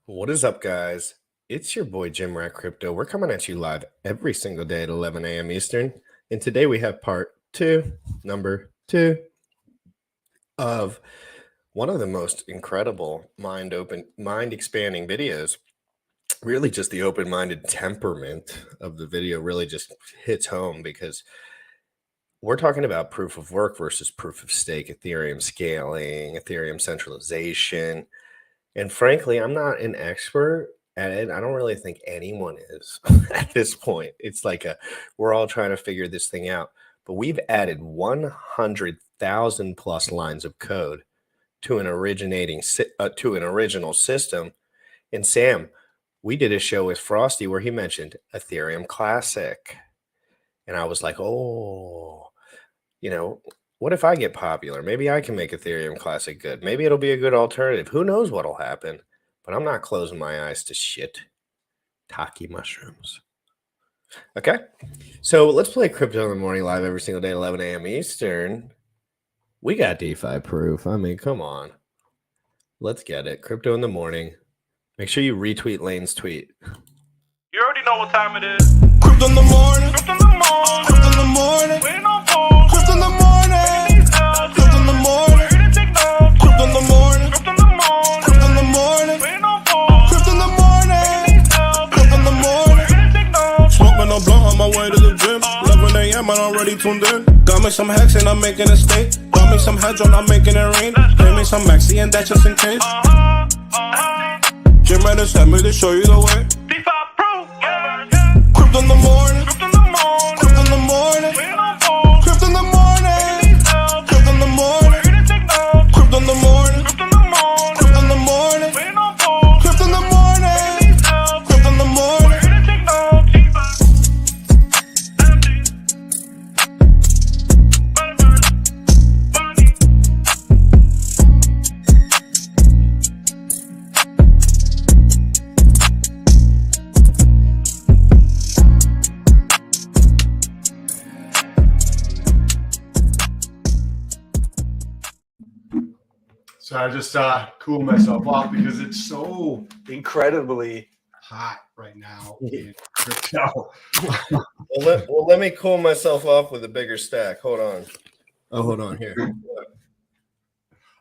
What is up, guys? It's your boy Jim Rat Crypto. We're coming at you live every single day at 11 a.m. Eastern. And today we have number two of one of the most incredible mind-expanding videos. Really just the open-minded temperament of the video really just hits home because we're talking about proof of work versus proof of stake, Ethereum scaling, Ethereum centralization. And frankly, I'm not an expert at it. I don't really think anyone is at this point. It's like we're all trying to figure this thing out. But we've added 100,000 plus lines of code to an original system. And Sam, we did a show with Frosty where he mentioned Ethereum Classic. And I was like, oh, what if I get popular? Maybe I can make Ethereum Classic good. Maybe it'll be a good alternative. Who knows what'll happen? But I'm not closing my eyes to shit. Taki mushrooms. Okay. So let's play Crypto in the Morning live every single day at 11 a.m. Eastern. We got DeFi proof. I mean, come on. Let's get it. Crypto in the Morning. Make sure you retweet Lane's tweet. You already know what time it is. Crypto in the morning. Crypto in the morning. Crypto in the morning. Waiting on phone. Crypto in the morning. Crypto in the morning. Ready to take notes. Crypto in the morning. Crypto in the morning. Crypto in the morning. Waiting on phone. Crypto in the morning. Crypto in the morning. Ready to take notes. Smoking a blunt on my way to the gym. 11 a.m. and I'm already tuned in. Got me some hacks and I'm making a stake. Got me some hedge on, I'm making it rain. Pay me some maxi and that's just in case. Jim Reddit sent me to show you the way. DeFi proof. Yeah. Crypto in the morning. Crypto in the morning. Crypto in the morning. Waiting on phone. Crypto in the morning. Crypto in the morning. Ready to take notes. Crypto in the morning. Crypto in the morning. Crypto in the morning. Waiting on phone. Crypto in the morning. Crypto in the morning. Ready to take notes. So I just cool myself off because it's so incredibly hot right now in crypto. Well, let me cool myself off with a bigger stack. Hold on. Oh, hold on here.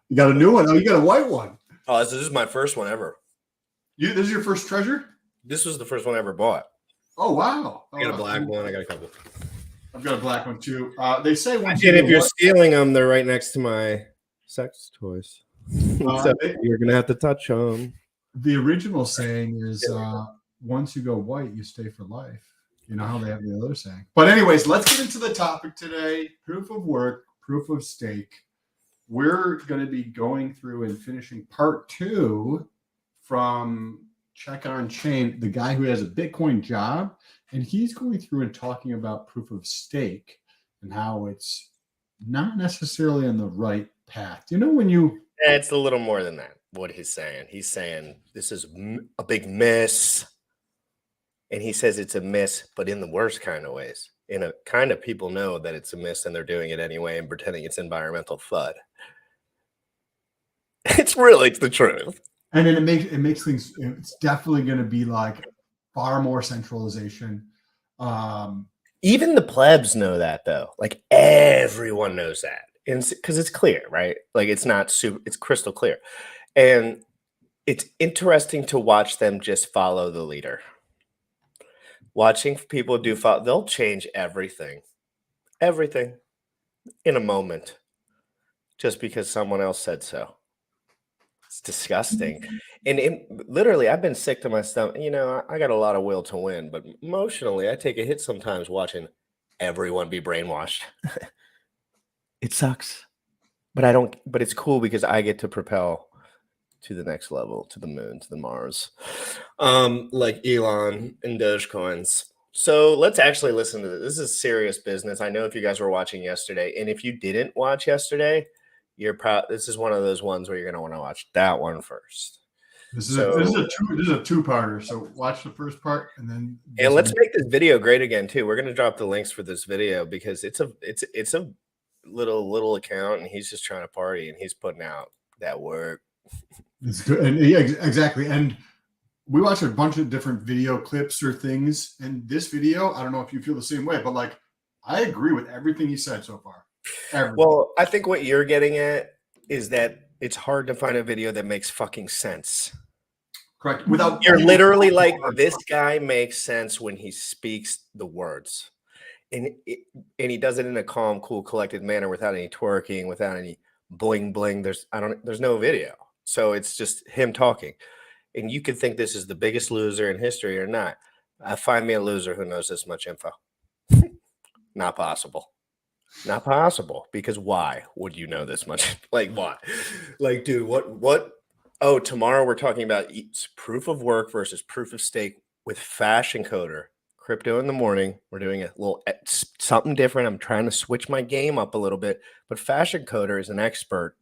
You got a new one? Oh, you got a white one. Oh, this is my first one ever. This is your first treasure? This was the first one I ever bought. Oh, wow. I got a black one. I got a couple. I've got a black one too. They say once And if you're stealing them, they're right next to my sex toys. So you're gonna have to touch them. the original saying is once you go white, you stay for life. You know how they have the other saying. But anyways, let's get into the topic today. Proof of work, proof of stake. We're going to be going through and finishing part 2 from Check on Chain, the guy who has a Bitcoin job. And he's going through and talking about proof of stake and how it's not necessarily on the right path. You know, when you... It's a little more than that, what he's saying. He's saying this is a big miss. And he says it's a miss, but in the worst kind of ways. In a kind of people know that it's a miss and they're doing it anyway and pretending it's environmental FUD. It's the truth. And then it makes things, it's definitely going to be like far more centralization. Even the plebs know that, though. Like everyone knows that. Because it's clear, right? Like it's not super, it's crystal clear. And it's interesting to watch them just follow the leader. Watching people they'll change everything in a moment just because someone else said so. It's disgusting. And literally, I've been sick to my stomach. You know, I got a lot of will to win, but emotionally, I take a hit sometimes watching everyone be brainwashed. It sucks, but it's cool because I get to propel to the next level, to the moon, to the Mars, like Elon and Dogecoins. So let's actually listen to this. This is serious business. I know if you guys were watching yesterday, and if you didn't watch yesterday, this is one of those ones where you're going to want to watch that one first. This is a two-parter. So watch the first part and then. And let's make this video great again too. We're going to drop the links for this video because it's a little account, and he's just trying to party, and he's putting out that work. It's good, and yeah, exactly. And we watched a bunch of different video clips or things, and this video, I don't know if you feel the same way, but like I agree with everything he said so far. Everything. Well, I think what you're getting at is that it's hard to find a video that makes fucking sense. Correct. Without You're literally like, this guy makes sense when he speaks the words. And he does it in a calm, cool, collected manner without any twerking, without any bling bling. There's no video. So it's just him talking. And you could think this is the biggest loser in history or not. Find me a loser who knows this much info. Not possible. Not possible. Because why would you know this much? Like, why? Like, dude, what? Oh, tomorrow we're talking about proof of work versus proof of stake with Fashion Coder. Crypto in the morning. We're doing a little something different. I'm trying to switch my game up a little bit. But Fashion Coder is an expert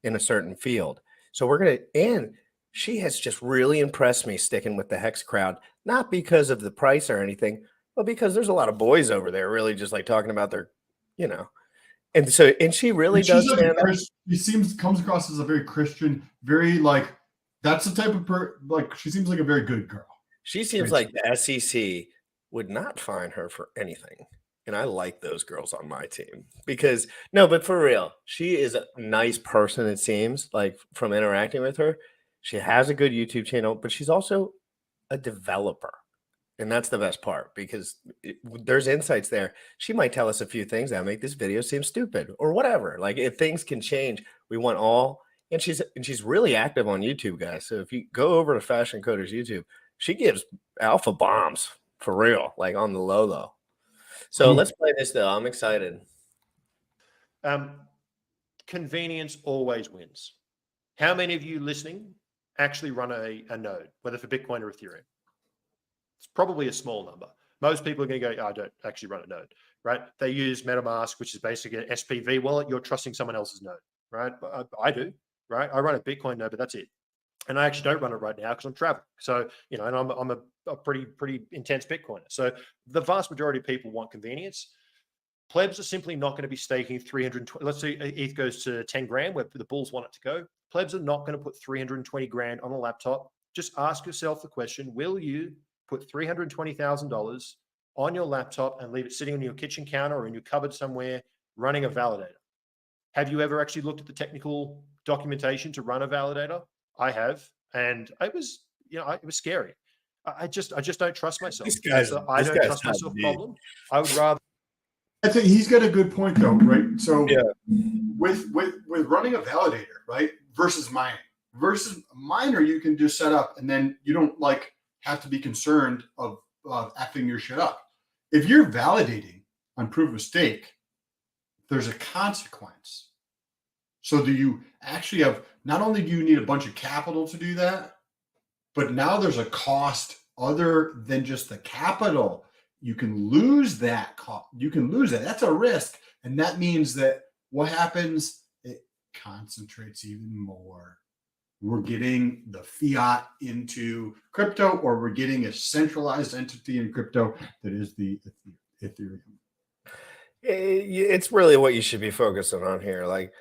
in a certain field. So we're going to, and she has just really impressed me sticking with the Hex crowd, not because of the price or anything, but because there's a lot of boys over there really just like talking about their, and so, and she really does. She comes across as a very Christian, very like, that's the type of like, she seems like a very good girl. She seems like the SEC would not fine her for anything. And I like those girls on my team because but for real, she is a nice person. It seems like from interacting with her, she has a good YouTube channel, but she's also a developer. And that's the best part because there's insights there. She might tell us a few things that make this video seem stupid or whatever. Like if things can change, we want all. And she's really active on YouTube, guys. So if you go over to Fashion Coder's YouTube, she gives alpha bombs for real, like on the low. So let's play this though. I'm excited. Convenience always wins. How many of you listening actually run a node, whether for Bitcoin or Ethereum? It's probably a small number. Most people are going to go, I don't actually run a node, right? They use MetaMask, which is basically an SPV wallet. You're trusting someone else's node, right? I do, right? I run a Bitcoin node, but that's it. And I actually don't run it right now because I'm traveling. So, and I'm a pretty intense Bitcoiner. So the vast majority of people want convenience. Plebs are simply not going to be staking 320. Let's say ETH goes to 10 grand where the bulls want it to go. Plebs are not going to put 320 grand on a laptop. Just ask yourself the question, will you put $320,000 on your laptop and leave it sitting on your kitchen counter or in your cupboard somewhere running a validator? Have you ever actually looked at the technical documentation to run a validator? I have, and it was, it was scary. I just don't trust myself. I don't trust myself. Problem. I would rather. I think he's got a good point though, right? So with running a validator, right, versus mining. Versus miner, you can just set up and then you don't like have to be concerned of effing your shit up. If you're validating on proof of stake, there's a consequence. So do you actually have, not only do you need a bunch of capital to do that, but now there's a cost other than just the capital. You can lose that cost. You can lose that. That's a risk. And that means that what happens, it concentrates even more. We're getting the fiat into crypto, or we're getting a centralized entity in crypto that is the Ethereum. It's really what you should be focusing on here. Like,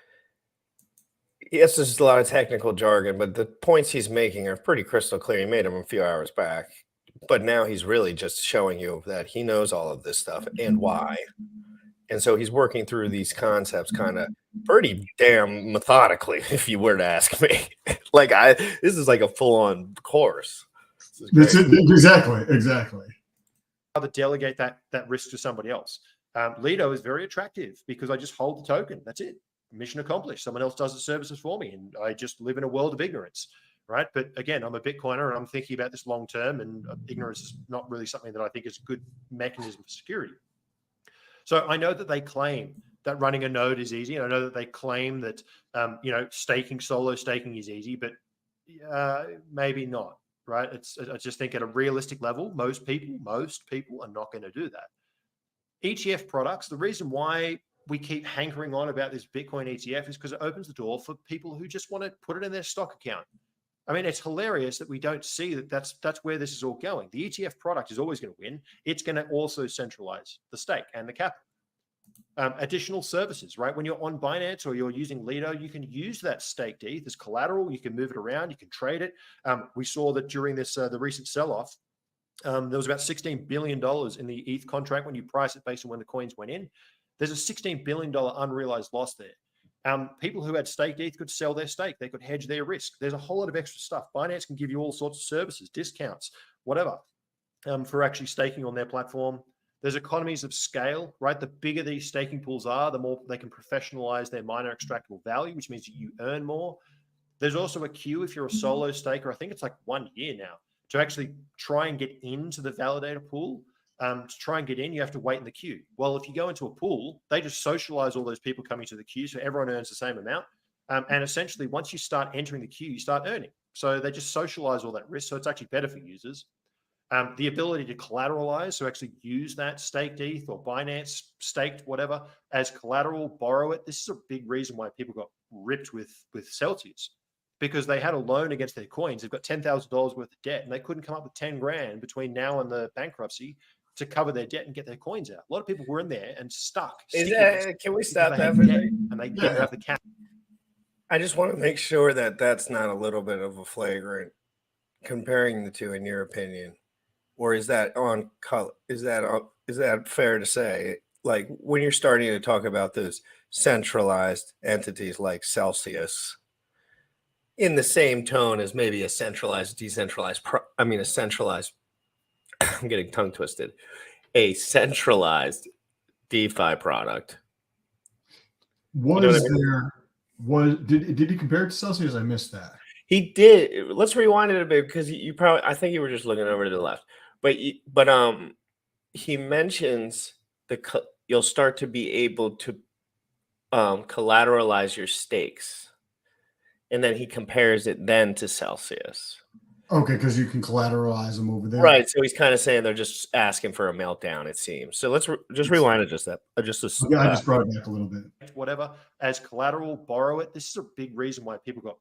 yes, there's a lot of technical jargon, but the points he's making are pretty crystal clear. He made them a few hours back, but now he's really just showing you that he knows all of this stuff and why. And so he's working through these concepts kind of pretty damn methodically, if you were to ask me. This is like a full-on course. That's it. Exactly. Rather delegate that risk to somebody else. Lido is very attractive because I just hold the token. That's it. Mission accomplished. Someone else does the services for me, and I just live in a world of ignorance, right? But again, I'm a Bitcoiner, and I'm thinking about this long term, and ignorance is not really something that I think is a good mechanism for security. So I know that they claim that running a node is easy. And I know that they claim that, solo staking is easy, but maybe not, right? I just think at a realistic level, most people are not going to do that. ETF products, the reason why we keep hankering on about this Bitcoin ETF is because it opens the door for people who just want to put it in their stock account. I mean, it's hilarious that we don't see that that's where this is all going. The ETF product is always going to win. It's going to also centralize the stake and the capital. Additional services, right? When you're on Binance or you're using Lido, you can use that staked ETH as collateral. You can move it around. You can trade it. We saw that during this the recent sell-off, there was about $16 billion in the ETH contract when you price it based on when the coins went in. There's a $16 billion unrealized loss there. People who had staked ETH could sell their stake. They could hedge their risk. There's a whole lot of extra stuff. Binance can give you all sorts of services, discounts, whatever, for actually staking on their platform. There's economies of scale, right? The bigger these staking pools are, the more they can professionalize their miner extractable value, which means you earn more. There's also a queue if you're a solo staker. I think it's like 1 year now to actually try and get into the validator pool. To try and get in, you have to wait in the queue. Well, if you go into a pool, they just socialize all those people coming to the queue, so everyone earns the same amount. And essentially, once you start entering the queue, you start earning. So they just socialize all that risk. So it's actually better for users. The ability to collateralize, so actually use that staked ETH or Binance staked whatever as collateral, borrow it. This is a big reason why people got ripped with Celsius, because they had a loan against their coins. They've got $10,000 worth of debt, and they couldn't come up with 10 grand between now and the bankruptcy to cover their debt and get their coins out. A lot of people were in there and stuck. Can we stop that for a second? And they didn't have the cash. I just want to make sure that that's not a little bit of a flagrant comparing the two, in your opinion, or is that on color? Is that fair to say? Like when you're starting to talk about those centralized entities like Celsius, in the same tone as maybe a centralized, decentralized. A centralized. I'm getting tongue twisted. A centralized DeFi product. Did he compare it to Celsius? I missed that. He did. Let's rewind it a bit because I think you were just looking over to the left. But he mentions you'll start to be able to collateralize your stakes, and then he compares it then to Celsius. Okay, because you can collateralize them over there. Right. So he's kind of saying they're just asking for a meltdown, it seems. So let's just rewind it I just brought it back a little bit. Whatever, as collateral, borrow it. This is a big reason why people got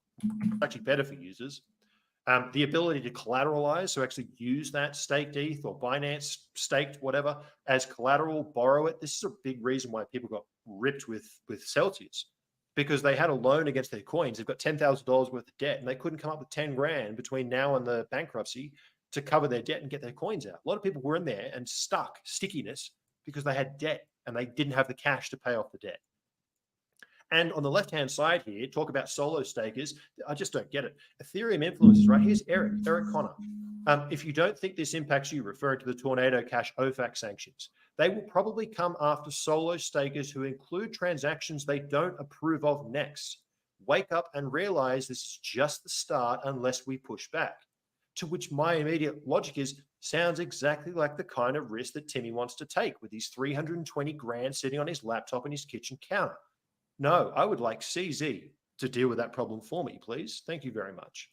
actually better for users. The ability to collateralize, so actually use that staked ETH or Binance staked whatever as collateral, borrow it. This is a big reason why people got ripped with Celsius, because they had a loan against their coins. They've got $10,000 worth of debt, and they couldn't come up with 10 grand between now and the bankruptcy to cover their debt and get their coins out. A lot of people were in there and stuck, stickiness, because they had debt and they didn't have the cash to pay off the debt. And on the left-hand side here, talk about solo stakers. I just don't get it. Ethereum influencers, right? Here's Eric Connor. If you don't think this impacts you, referring to the Tornado Cash OFAC sanctions, they will probably come after solo stakers who include transactions they don't approve of next. Wake up and realize this is just the start unless we push back. To which my immediate logic is, sounds exactly like the kind of risk that Timmy wants to take with his 320 grand sitting on his laptop in his kitchen counter. No, I would like CZ to deal with that problem for me, please. Thank you very much.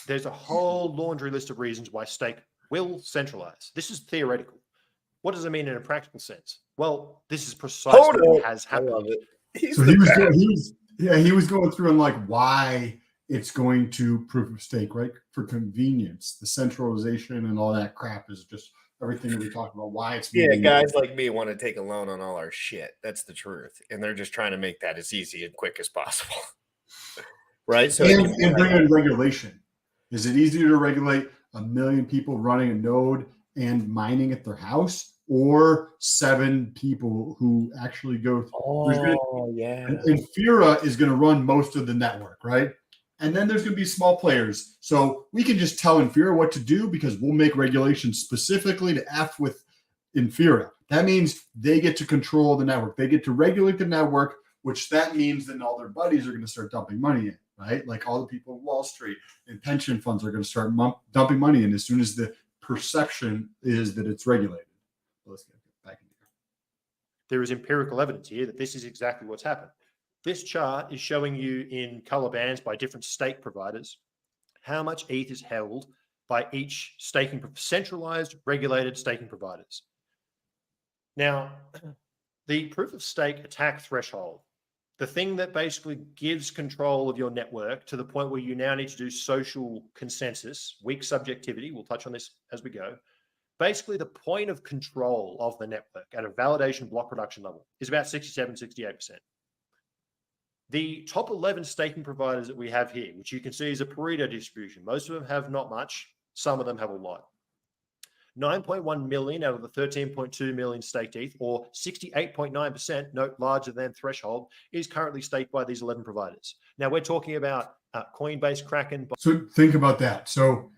There's a whole laundry list of reasons why stake will centralize. This is theoretical. What does it mean in a practical sense? Well, this is precisely what has happened. I love it. So he was going through and like why it's going to proof of stake, right? For convenience, the centralization and all that crap is just everything that we talked about. Why it's guys like me want to take a loan on all our shit. That's the truth, and they're just trying to make that as easy and quick as possible, right? So and bring in regulation. Is it easier to regulate 1 million people running a node and mining at their house, or 7 people who actually go through? And Infura is going to run most of the network, right? And then there's going to be small players. So we can just tell Infura what to do because we'll make regulations specifically to F with Infura. That means they get to control the network. They get to regulate the network, which that means then all their buddies are going to start dumping money in, right? Like all the people in Wall Street and pension funds are going to start dumping money in as soon as the perception is that it's regulated. Let's get back in here. There is empirical evidence here that this is exactly what's happened. This chart is showing you in color bands by different stake providers how much ETH is held by each centralized, regulated staking providers. Now, the proof of stake attack threshold, the thing that basically gives control of your network to the point where you now need to do social consensus, weak subjectivity, we'll touch on this as we go, basically the point of control of the network at a validation block production level is about 67, 68%. The top 11 staking providers that we have here, which you can see is a Pareto distribution. Most of them have not much. Some of them have a lot. 9.1 million out of the 13.2 million staked ETH, or 68.9%, note larger than threshold, is currently staked by these 11 providers. Now we're talking about Coinbase, Kraken. So think about that. So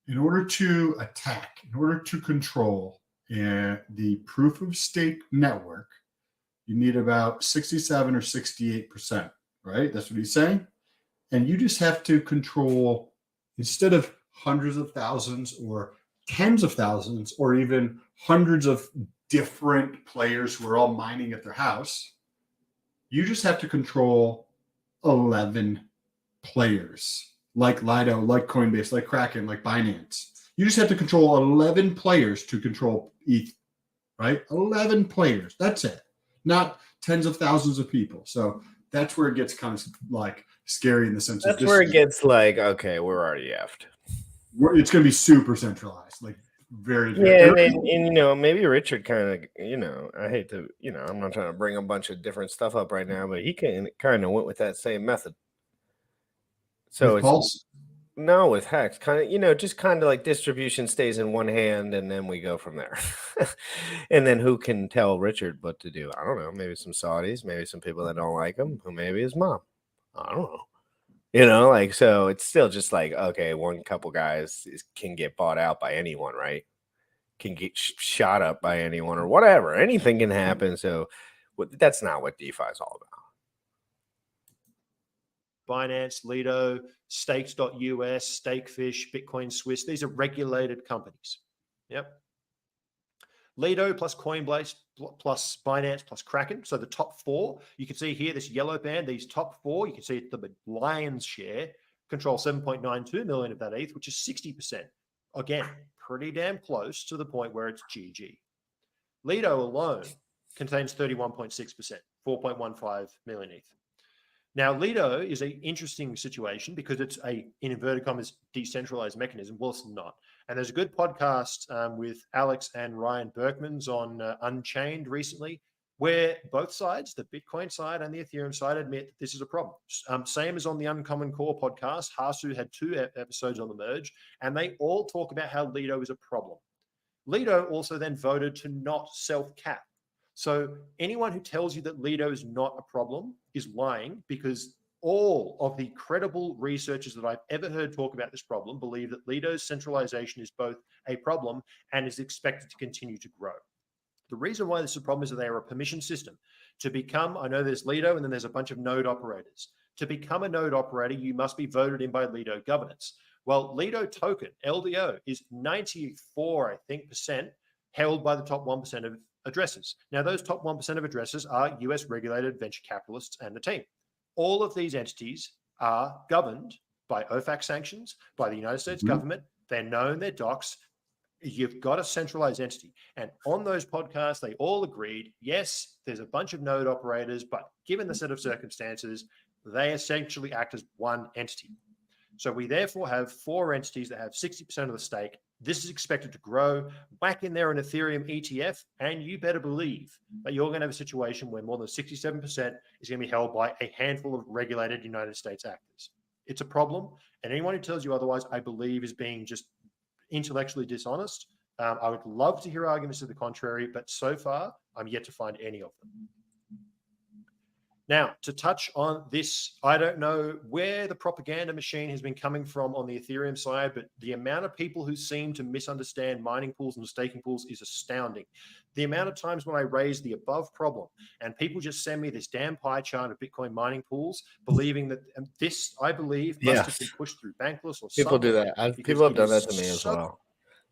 in order to attack, in order to control the proof of stake network, you need about 67 or 68%, right? That's what he's saying. And you just have to control, instead of hundreds of thousands or tens of thousands or even hundreds of different players who are all mining at their house, you just have to control 11 players, like Lido, like Coinbase, like Kraken, like Binance. You just have to control 11 players to control ETH, right? 11 players. That's it. Not tens of thousands of people. So that's where it gets kind of like scary in the sense That's of where it gets like, okay, we're already effed. It's going to be super centralized, like very. Yeah, and you know, maybe Richard kind of, you know, I hate to, you know, I'm not trying to bring a bunch of different stuff up right now, but he kind of went with that same method. So with Pulse? No, with Hex, kind of, you know, just kind of like distribution stays in one hand, and then we go from there. And then who can tell Richard what to do? I don't know. Maybe some Saudis, maybe some people that don't like him, who maybe his mom. I don't know. You know, like, so it's still just like, okay, one couple guys can get bought out by anyone, right? Can get shot up by anyone or whatever. Anything can happen. So that's not what DeFi is all about. Binance, Lido, Stakes.us, Stakefish, Bitcoin Swiss. These are regulated companies. Yep. Lido plus Coinbase plus Binance plus Kraken. So the top four, you can see here, this yellow band, these top four, you can see the lion's share control 7.92 million of that ETH, which is 60%. Again, pretty damn close to the point where it's GG. Lido alone contains 31.6%, 4.15 million ETH. Now, Lido is an interesting situation because it's a, in inverted commas, decentralized mechanism. Well, it's not. And there's a good podcast with Alex and Ryan Berkmans on Unchained recently, where both sides, the Bitcoin side and the Ethereum side, admit that this is a problem. Same as on the Uncommon Core podcast. Hasu had 2 episodes on the merge, and they all talk about how Lido is a problem. Lido also then voted to not self-cap. So anyone who tells you that Lido is not a problem is lying, because all of the credible researchers that I've ever heard talk about this problem believe that Lido's centralization is both a problem and is expected to continue to grow. The reason why this is a problem is that they are a permission system. To become, I know there's Lido and then there's a bunch of node operators. To become a node operator, you must be voted in by Lido governance. Well, Lido token, LDO, is 94, I think, percent held by the top 1% of addresses. Now, those top 1% of addresses are US regulated venture capitalists and the team. All of these entities are governed by OFAC sanctions, by the United States government. They're known, they're docs. You've got a centralized entity. And on those podcasts, they all agreed, yes, there's a bunch of node operators, but given the set of circumstances, they essentially act as one entity. So we therefore have 4 entities that have 60% of the stake. This is expected to grow. Whack in there an Ethereum ETF, and you better believe that you're going to have a situation where more than 67% is going to be held by a handful of regulated United States actors. It's a problem, and anyone who tells you otherwise, I believe, is being just intellectually dishonest. I would love to hear arguments to the contrary, but so far, I'm yet to find any of them. Now, to touch on this, I don't know where the propaganda machine has been coming from on the Ethereum side, but the amount of people who seem to misunderstand mining pools and staking pools is astounding. The amount of times when I raise the above problem and people just send me this damn pie chart of Bitcoin mining pools, believing that this, I believe, must have been pushed through Bankless or people do that. People have done that to me as so well.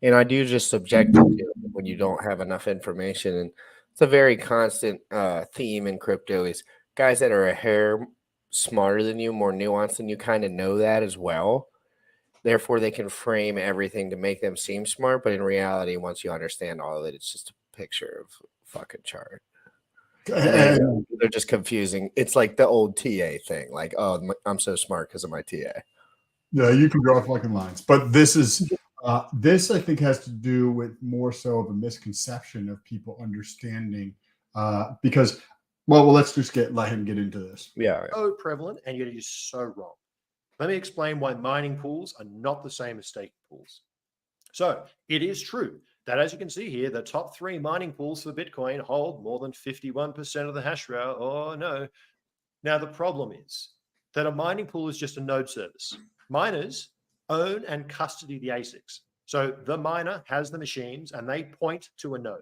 And I do just subjectivity when you don't have enough information. And it's a very constant theme in crypto is guys that are a hair smarter than you, more nuanced than you, kind of know that as well. Therefore, they can frame everything to make them seem smart. But in reality, once you understand all of it, it's just a picture of a fucking chart. And they're just confusing. It's like the old TA thing. Like, oh, I'm so smart because of my TA. Yeah, you can draw fucking lines. But this is, This, I think, has to do with more so of a misconception of people understanding because, well, let's just let him get into this. Yeah. So prevalent, and yet it is so wrong. Let me explain why mining pools are not the same as staking pools. So it is true that, as you can see here, the top 3 mining pools for Bitcoin hold more than 51% of the hash rate. Oh, no. Now, the problem is that a mining pool is just a node service. Miners own and custody the ASICs. So the miner has the machines and they point to a node.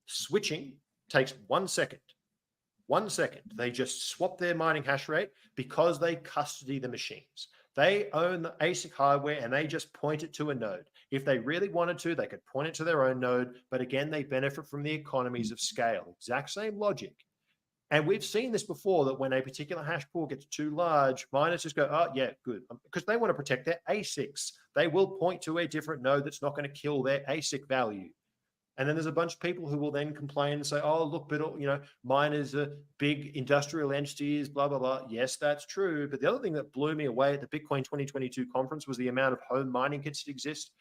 Switching takes 1 second. 1 second. They just swap their mining hash rate because they custody the machines. They own the ASIC hardware and they just point it to a node. If they really wanted to, they could point it to their own node. But again, they benefit from the economies of scale. Exact same logic. And we've seen this before, that when a particular hash pool gets too large, miners just go, oh, yeah, good. Because they want to protect their ASICs. They will point to a different node that's not going to kill their ASIC value. And then there's a bunch of people who will then complain and say, oh, look, but, miners are big industrial entities, blah, blah, blah. Yes, that's true. But the other thing that blew me away at the Bitcoin 2022 conference was the amount of home mining kits that exist.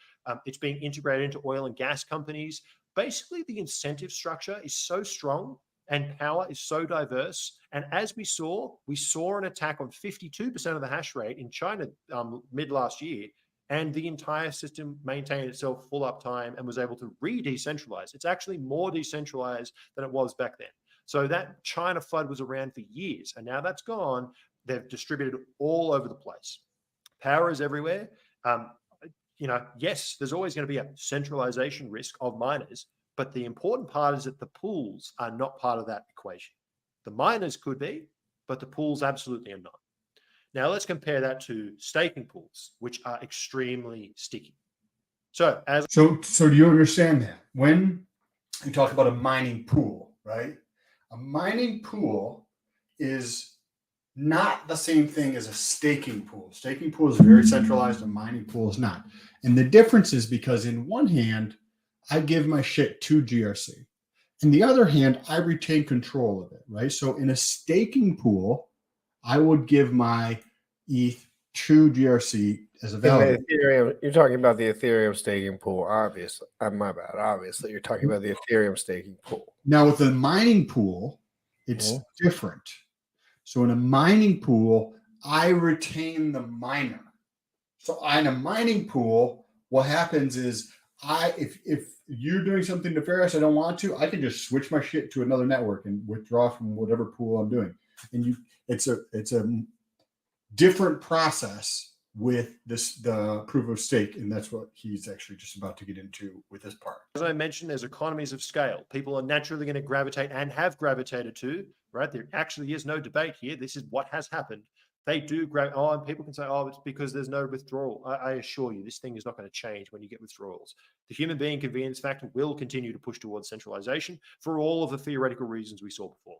It's being integrated into oil and gas companies. Basically, the incentive structure is so strong and power is so diverse. And as we saw an attack on 52% of the hash rate in China mid last year, and the entire system maintained itself full uptime and was able to re-decentralize. It's actually more decentralized than it was back then. So that China FUD was around for years, and now that's gone. They've distributed all over the place. Power is everywhere. Yes, there's always going to be a centralization risk of miners, but the important part is that the pools are not part of that equation. The miners could be, but the pools absolutely are not. Now let's compare that to staking pools, which are extremely sticky. So do you understand that when you talk about a mining pool, right? A mining pool is not the same thing as a staking pool. Staking pool is very centralized, a mining pool is not. And the difference is because in one hand, I give my shit to GRC. In the other hand, I retain control of it, right? So in a staking pool, I would give my ETH to GRC as a validator. Ethereum, you're talking about the Ethereum staking pool, obviously. My bad. Obviously, you're talking about the Ethereum staking pool. Now, with the mining pool, it's different. So in a mining pool, I retain the miner. So in a mining pool, what happens is if you're doing something nefarious I don't want to, I can just switch my shit to another network and withdraw from whatever pool I'm doing. And it's a different process with the proof of stake, and that's what he's actually just about to get into with this part. As I mentioned, there's economies of scale. People are naturally going to gravitate and have gravitated to, right? There actually is no debate here. This is what has happened. They do and people can say, oh, it's because there's no withdrawal. I assure you, this thing is not going to change when you get withdrawals. The human being convenience factor will continue to push towards centralization for all of the theoretical reasons we saw before.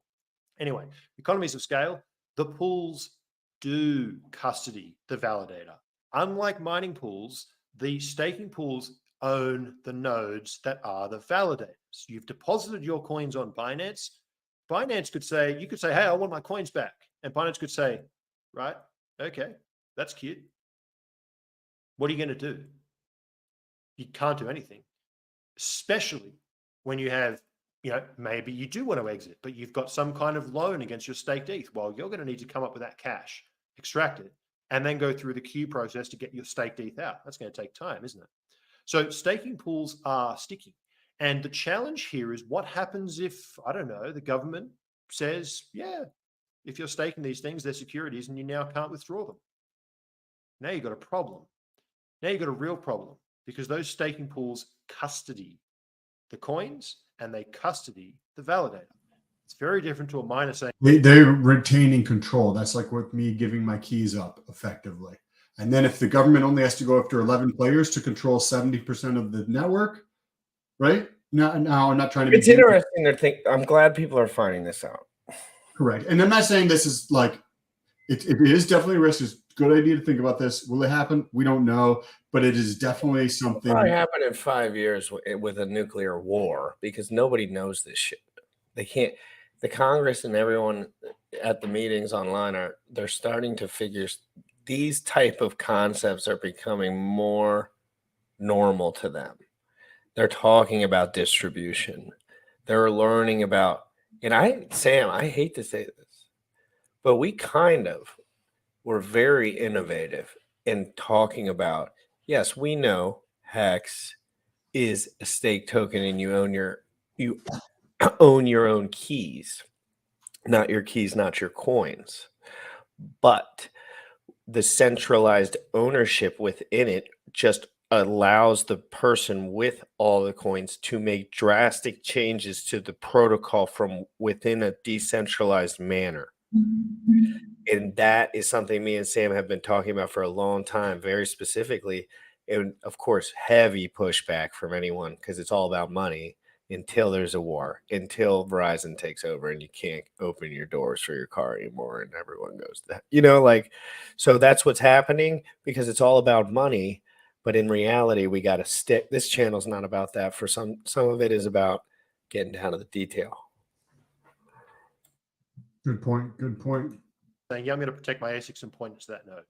Anyway, economies of scale, the pools do custody the validator. Unlike mining pools, the staking pools own the nodes that are the validators. You've deposited your coins on Binance. Binance could say, hey, I want my coins back. And Binance could say, right, okay, that's cute. What are you going to do? You can't do anything, especially when you have, maybe you do want to exit, but you've got some kind of loan against your staked ETH. Well, you're going to need to come up with that cash, extract it, and then go through the queue process to get your staked ETH out. That's going to take time, isn't it? So staking pools are sticky. And the challenge here is what happens if, the government says, yeah, if you're staking these things, they're securities and you now can't withdraw them. Now you've got a problem. Now you've got a real problem because those staking pools custody the coins and they custody the validator. It's very different to a miner saying they're retaining control. That's like with me giving my keys up effectively. And then if the government only has to go after 11 players to control 70% of the network, right? Now I'm not trying to. It's interesting to think. I'm glad people are finding this out. Correct. And I'm not saying this is like it is definitely a risk. It's a good idea to think about this. Will it happen? We don't know, but it is definitely something. It'll probably happen in 5 years with a nuclear war because nobody knows this shit. They can't. The Congress and everyone at the meetings online they're starting to figure these type of concepts are becoming more normal to them. They're talking about distribution. They're learning about, and Sam, I hate to say this, but we kind of were very innovative in talking about, yes, we know Hex is a stake token and you own your own keys, not your keys, not your coins. But the centralized ownership within it just allows the person with all the coins to make drastic changes to the protocol from within a decentralized manner. And that is something me and Sam have been talking about for a long time, very specifically. And of course, heavy pushback from anyone because it's all about money until there's a war, until Verizon takes over and you can't open your doors for your car anymore and everyone goes to that. So that's what's happening because it's all about money. But in reality, we got to stick. This channel's not about that. For some of it is about getting down to the detail. Good point. Good point. Saying, yeah, I'm going to protect my ASICs and point to that node.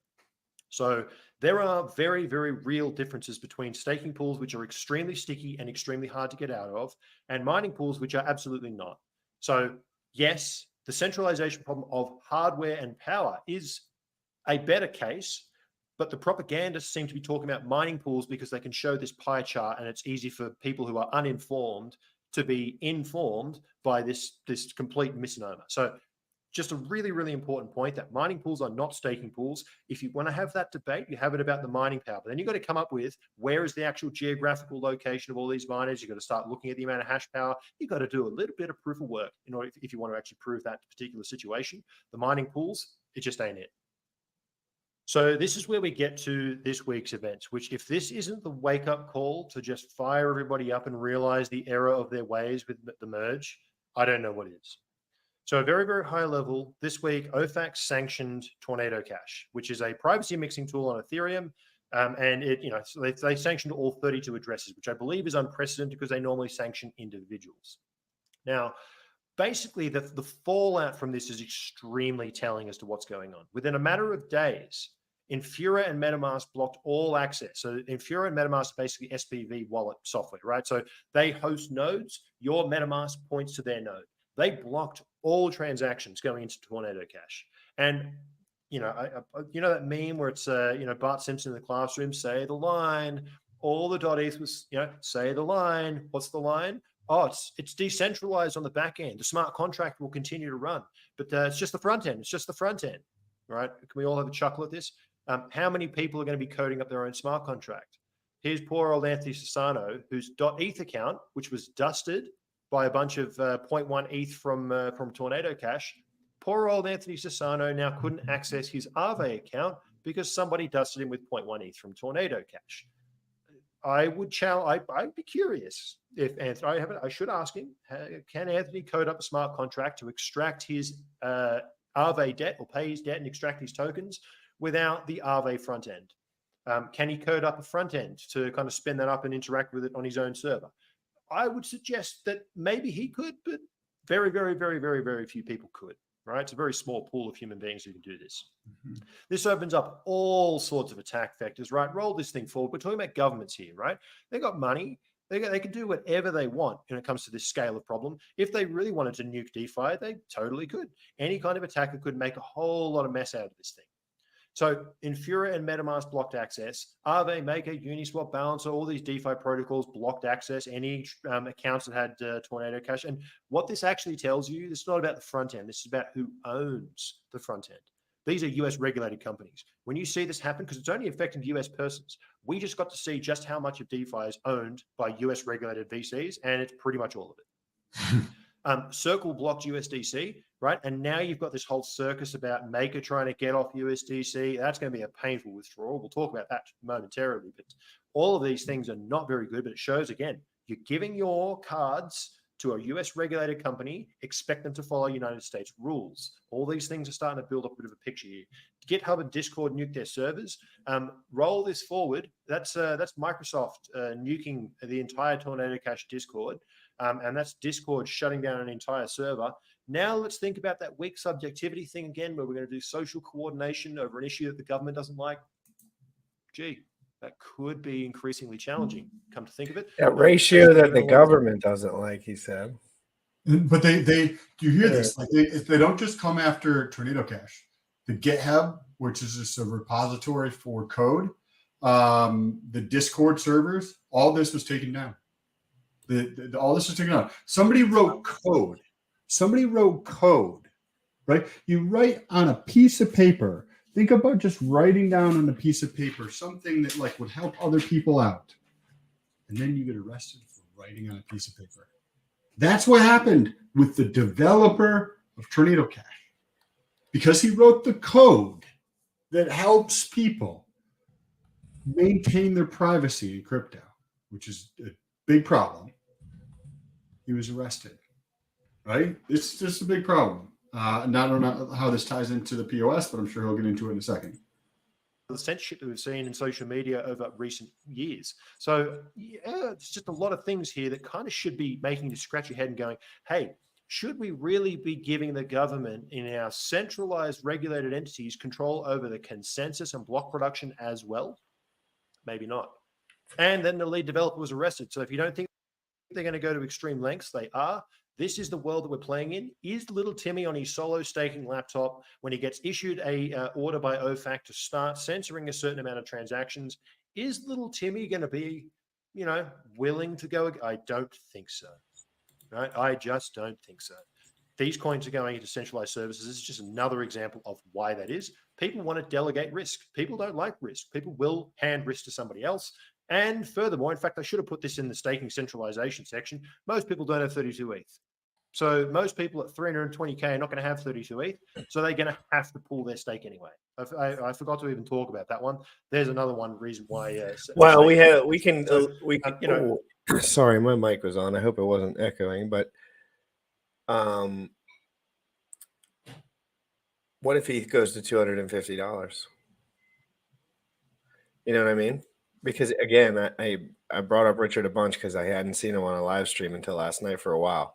So there are very, very real differences between staking pools, which are extremely sticky and extremely hard to get out of, and mining pools, which are absolutely not. So yes, the centralization problem of hardware and power is a better case, but the propagandists seem to be talking about mining pools because they can show this pie chart and it's easy for people who are uninformed to be informed by this complete misnomer. So just a really, really important point that mining pools are not staking pools. If you want to have that debate, you have it about the mining power. But then you've got to come up with where is the actual geographical location of all these miners. You've got to start looking at the amount of hash power. You've got to do a little bit of proof of work in order if you want to actually prove that particular situation. The mining pools, it just ain't it. So this is where we get to this week's events, which if this isn't the wake-up call to just fire everybody up and realize the error of their ways with the merge, I don't know what is. So a very, very high level, this week, OFAC sanctioned Tornado Cash, which is a privacy mixing tool on Ethereum. And they sanctioned all 32 addresses, which I believe is unprecedented because they normally sanction individuals. Now, basically, the fallout from this is extremely telling as to what's going on. Within a matter of days, Infura and MetaMask blocked all access. So Infura and MetaMask are basically SPV wallet software, right? So they host nodes. Your MetaMask points to their node. They blocked all transactions going into Tornado Cash. And, that meme where it's, Bart Simpson in the classroom, say the line, all the .eth was, say the line. What's the line? Oh, it's decentralized on the back end. The smart contract will continue to run, but it's just the front end. It's just the front end, right? Can we all have a chuckle at this? How many people are going to be coding up their own smart contract? Here's poor old Anthony Sassano, whose .eth account, which was dusted by a bunch of 0.1 ETH from Tornado Cash. Poor old Anthony Sassano now couldn't access his Aave account because somebody dusted him with 0.1 ETH from Tornado Cash. I'd be curious if Anthony, I should ask him, can Anthony code up a smart contract to extract his Aave debt or pay his debt and extract his tokens without the Aave front end? Can he code up a front end to kind of spin that up and interact with it on his own server? I would suggest that maybe he could, but very, very, very, very, very few people could, right? It's a very small pool of human beings who can do this. Mm-hmm. This opens up all sorts of attack vectors, right? Roll this thing forward. We're talking about governments here, right? They got money. They can do whatever they want when it comes to this scale of problem. If they really wanted to nuke DeFi, they totally could. Any kind of attacker could make a whole lot of mess out of this thing. So Infura and MetaMask blocked access. Aave, Maker, Uniswap, Balancer, all these DeFi protocols blocked access, any accounts that had Tornado Cash. And what this actually tells you, this is not about the front end. This is about who owns the front end. These are US regulated companies. When you see this happen, because it's only affecting US persons, we just got to see just how much of DeFi is owned by US regulated VCs, and it's pretty much all of it. Circle blocked USDC, right? And now you've got this whole circus about Maker trying to get off USDC. That's going to be a painful withdrawal. We'll talk about that momentarily. But all of these things are not very good, but it shows, again, you're giving your cards to a US regulated company, expect them to follow United States rules. All these things are starting to build up a bit of a picture here. GitHub and Discord nuke their servers. Roll this forward. That's Microsoft nuking the entire Tornado Cash Discord. And that's Discord shutting down an entire server. Now let's think about that weak subjectivity thing again, where we're going to do social coordination over an issue that the government doesn't like. Gee, that could be increasingly challenging. Come to think of it, That ratio Facebook that the no longer- government doesn't like, he said. But they do you hear this? Like they don't just come after Tornado Cash. The GitHub, which is just a repository for code, the Discord servers, all this was taken down. All this was taken down. Somebody wrote code. Right? You write on a piece of paper. Think about just writing down on a piece of paper something that like would help other people out, and then you get arrested for writing on a piece of paper. That's what happened with the developer of Tornado Cash, because he wrote the code that helps people maintain their privacy in crypto, which is a big problem. He was arrested, right? It's just a big problem. And I don't know how this ties into the POS, but I'm sure he'll get into it in a second. The censorship that we've seen in social media over recent years. So yeah, it's just a lot of things here that kind of should be making you scratch your head and going, hey, should we really be giving the government in our centralized regulated entities control over the consensus and block production as well? Maybe not. And then the lead developer was arrested. So if you don't think they're going to go to extreme lengths, they are. This is the world that we're playing in. Is little Timmy on his solo staking laptop, when he gets issued a order by OFAC to start censoring a certain amount of transactions, is little Timmy going to be, willing to go? I don't think so. Right? I just don't think so. These coins are going into centralized services. This is just another example of why that is. People want to delegate risk. People don't like risk. People will hand risk to somebody else. And furthermore, in fact, I should have put this in the staking centralization section. Most people don't have 32 ETH. So most people at 320K are not going to have 32 ETH. So they're going to have to pull their stake anyway. I forgot to even talk about that one. There's another one reason why. Well, we can. Sorry, my mic was on. I hope it wasn't echoing. But what if he goes to $250? You know what I mean? Because again, I brought up Richard a bunch because I hadn't seen him on a live stream until last night for a while,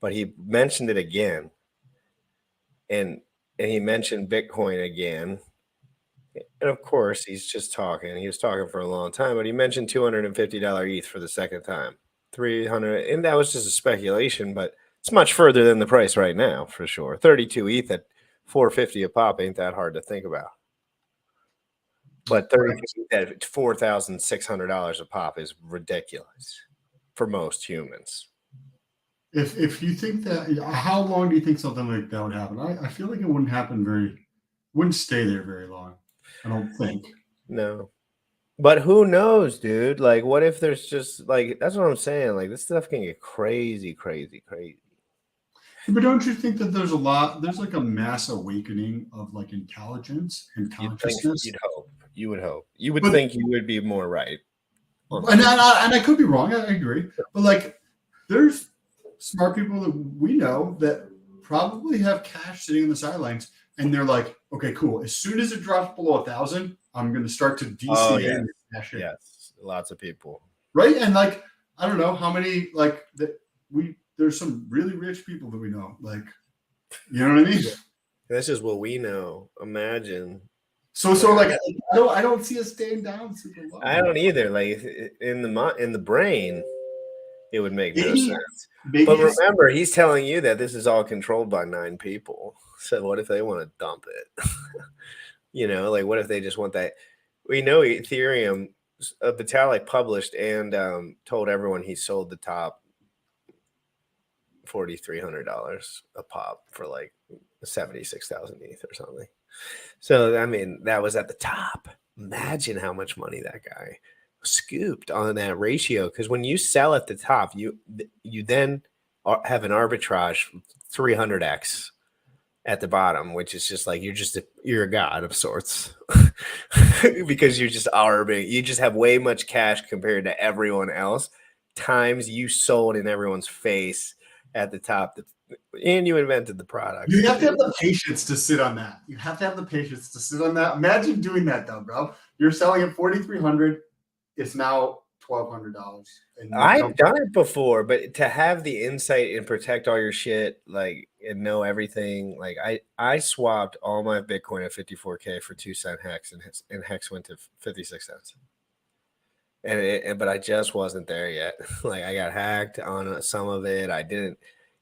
but he mentioned it again, and he mentioned Bitcoin again, and of course he's just talking. He was talking for a long time, but he mentioned $250 ETH for the second time, 300, and that was just a speculation, but it's much further than the price right now for sure. 32 ETH at $450 a pop ain't that hard to think about. But 32 at $4,600 a pop is ridiculous for most humans. If you think that, how long do you think something like that would happen? I feel like it wouldn't stay there very long. I don't think. No. But who knows, dude? Like, what if there's just like, that's what I'm saying. Like, this stuff can get crazy, crazy, crazy. But don't you think that there's like a mass awakening of like intelligence and consciousness? You'd hope. You would hope. You would think you would be more right. And I could be wrong. I agree. But like, there's smart people that we know that probably have cash sitting in the sidelines, and they're like, okay, cool. As soon as it drops below 1,000, I'm going to start to DCA cash in. Yes, lots of people. Right? And like, I don't know how many like that there's some really rich people that we know. Like, you know what I mean? This is what we know. Imagine. So like, I don't see us staying down super low. I don't either. Like in the brain, it would make no sense. But remember, he's telling you that this is all controlled by 9 people. So what if they want to dump it? Like what if they just want that? We know Ethereum, Vitalik published and told everyone he sold the top $4,300 a pop for like 76,000 ETH or something. So I mean, that was at the top. Imagine how much money that guy scooped on that ratio. Because when you sell at the top, you then have an arbitrage 300x at the bottom, which is just like you're a god of sorts because you just have way much cash compared to everyone else. Times you sold in everyone's face at the top, and you invented the product. You have to have the patience to sit on that. Imagine doing that though, bro. You're selling at $4,300. It's now $1,200. I've done it before, but to have the insight and protect all your shit, like, and know everything, like I swapped all my Bitcoin at 54K for 2 cent Hex, and Hex went to 56 cents. but I just wasn't there yet. Like I got hacked on some of it. I didn't.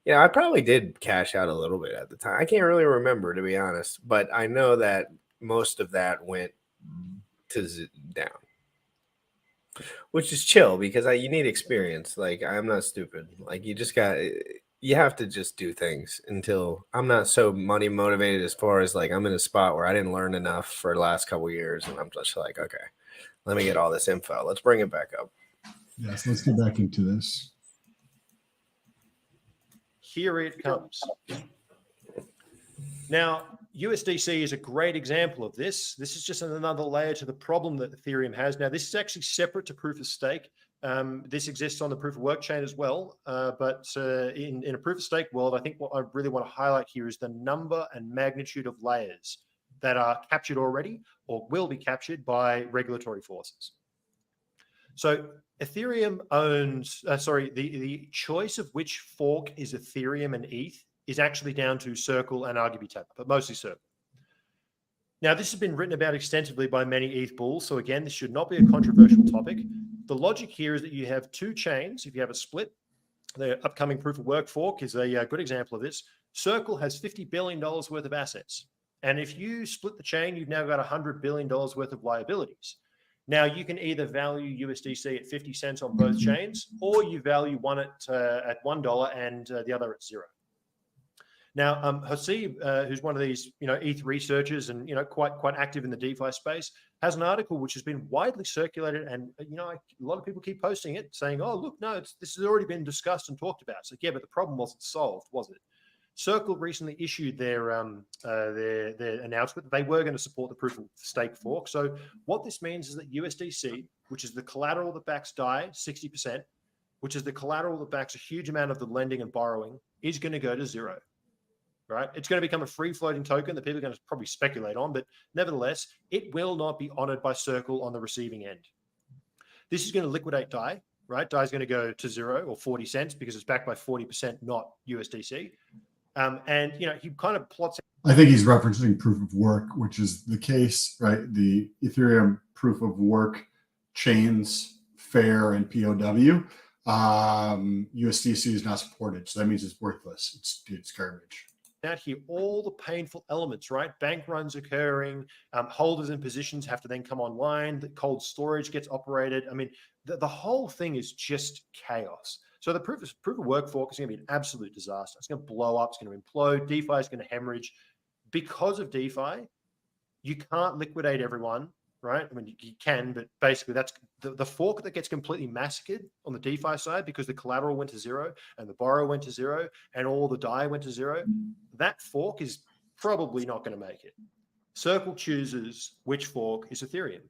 Yeah, I probably did cash out a little bit at the time. I can't really remember, to be honest, but I know that most of that went down, which is chill because you need experience. Like I'm not stupid. Like you have to just do things until I'm not so money motivated as far as like I'm in a spot where I didn't learn enough for the last couple of years, and I'm just like, okay, let me get all this info. Let's bring it back up. Yes, let's get back into this. Here it comes. Now, USDC is a great example of this. This is just another layer to the problem that Ethereum has. Now, this is actually separate to proof of stake. This exists on the proof of work chain as well. But in a proof of stake world, I think what I really want to highlight here is the number and magnitude of layers that are captured already or will be captured by regulatory forces. So Ethereum owns, the choice of which fork is Ethereum and ETH is actually down to Circle and arguably Tether, but mostly Circle. Now, this has been written about extensively by many ETH bulls. So again, this should not be a controversial topic. The logic here is that you have two chains. If you have a split, the upcoming proof of work fork is a good example of this. Circle has $50 billion worth of assets. And if you split the chain, you've now got $100 billion worth of liabilities. Now, you can either value USDC at 50 cents on both chains, or you value one at $1 and the other at 0. Now, Hasib, who's one of these, ETH researchers and, quite active in the DeFi space, has an article which has been widely circulated. And, a lot of people keep posting it saying, oh, look, no, this has already been discussed and talked about. So, yeah, but the problem wasn't solved, was it? Circle recently issued their announcement that they were going to support the proof of stake fork. So what this means is that USDC, which is the collateral that backs DAI, 60%, which is the collateral that backs a huge amount of the lending and borrowing, is going to go to 0. Right? It's going to become a free-floating token that people are going to probably speculate on, but nevertheless, it will not be honored by Circle on the receiving end. This is going to liquidate DAI, right? DAI is going to go to 0 or 40 cents because it's backed by 40%, not USDC. And, he kind of plots. I think he's referencing proof of work, which is the case, right? The Ethereum proof of work chains, FAIR and POW. USDC is not supported. So that means it's worthless. It's garbage. Out here, all the painful elements, right? Bank runs occurring, holders and positions have to then come online, the cold storage gets operated. I mean, the whole thing is just chaos. So the proof of work fork is going to be an absolute disaster. It's going to blow up. It's going to implode. DeFi is going to hemorrhage. Because of DeFi, you can't liquidate everyone, right? I mean, you can, but basically that's the fork that gets completely massacred on the DeFi side because the collateral went to 0 and the borrow went to 0 and all the DAI went to 0. That fork is probably not going to make it. Circle chooses which fork is Ethereum.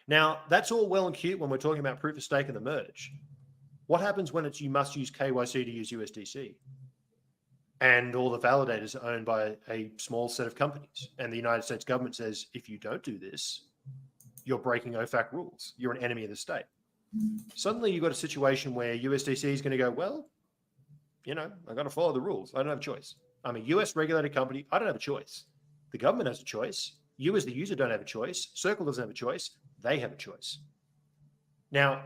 Now, that's all well and cute when we're talking about proof of stake and the merge. What happens when you must use KYC to use USDC? And all the validators are owned by a small set of companies. And the United States government says, if you don't do this, you're breaking OFAC rules. You're an enemy of the state. Suddenly you've got a situation where USDC is going to go, well, I've got to follow the rules. I don't have a choice. I'm a US regulated company. I don't have a choice. The government has a choice. You as the user don't have a choice. Circle doesn't have a choice. They have a choice. Now,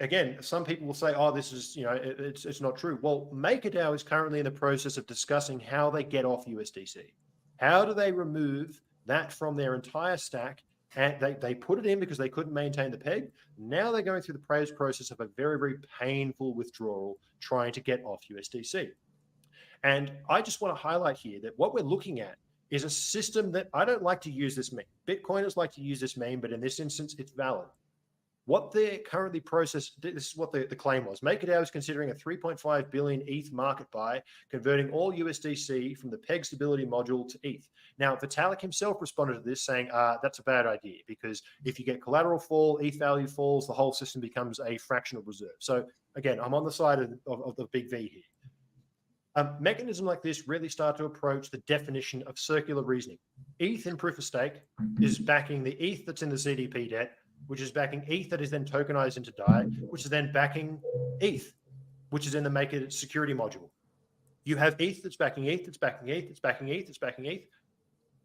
again, some people will say, oh, this is, it's not true. Well, MakerDAO is currently in the process of discussing how they get off USDC. How do they remove that from their entire stack? And they put it in because they couldn't maintain the peg. Now they're going through the process of a very, very painful withdrawal, trying to get off USDC. And I just want to highlight here that what we're looking at is a system that I don't like to use this meme. Bitcoiners like to use this meme, but in this instance, it's valid. What they're currently processing, this is what the claim was. MakerDAO is considering a 3.5 billion ETH market buy, converting all USDC from the peg stability module to ETH. Now, Vitalik himself responded to this saying, that's a bad idea because if you get collateral fall, ETH value falls, the whole system becomes a fractional reserve. So again, I'm on the side of the big V here. A mechanism like this really start to approach the definition of circular reasoning. ETH in proof of stake is backing the ETH that's in the CDP debt, which is backing ETH that is then tokenized into DAI, which is then backing ETH, which is in the Maker security module. You have ETH that's backing ETH, that's backing ETH, that's backing ETH, that's backing ETH.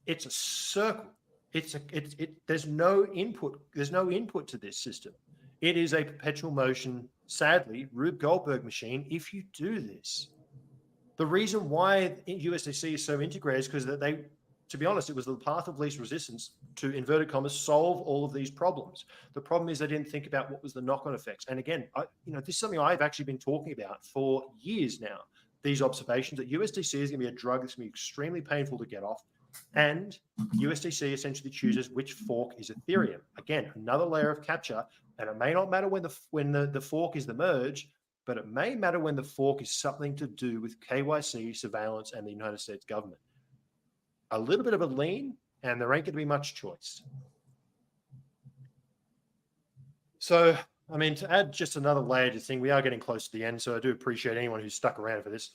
It's a circle. There's no input. There's no input to this system. It is a perpetual motion, sadly, Rube Goldberg machine if you do this. The reason why USDC is so integrated is because they, to be honest, it was the path of least resistance to, inverted commas, solve all of these problems. The problem is they didn't think about what was the knock-on effects. And again, this is something I've actually been talking about for years now, these observations that USDC is going to be a drug that's going to be extremely painful to get off. And USDC essentially chooses which fork is Ethereum. Again, another layer of capture. And it may not matter when the fork is the merge, but it may matter when the fork is something to do with KYC, surveillance, and the United States government. A little bit of a lean, and there ain't going to be much choice. So, I mean, to add just another layer to the thing, we are getting close to the end, so I do appreciate anyone who's stuck around for this.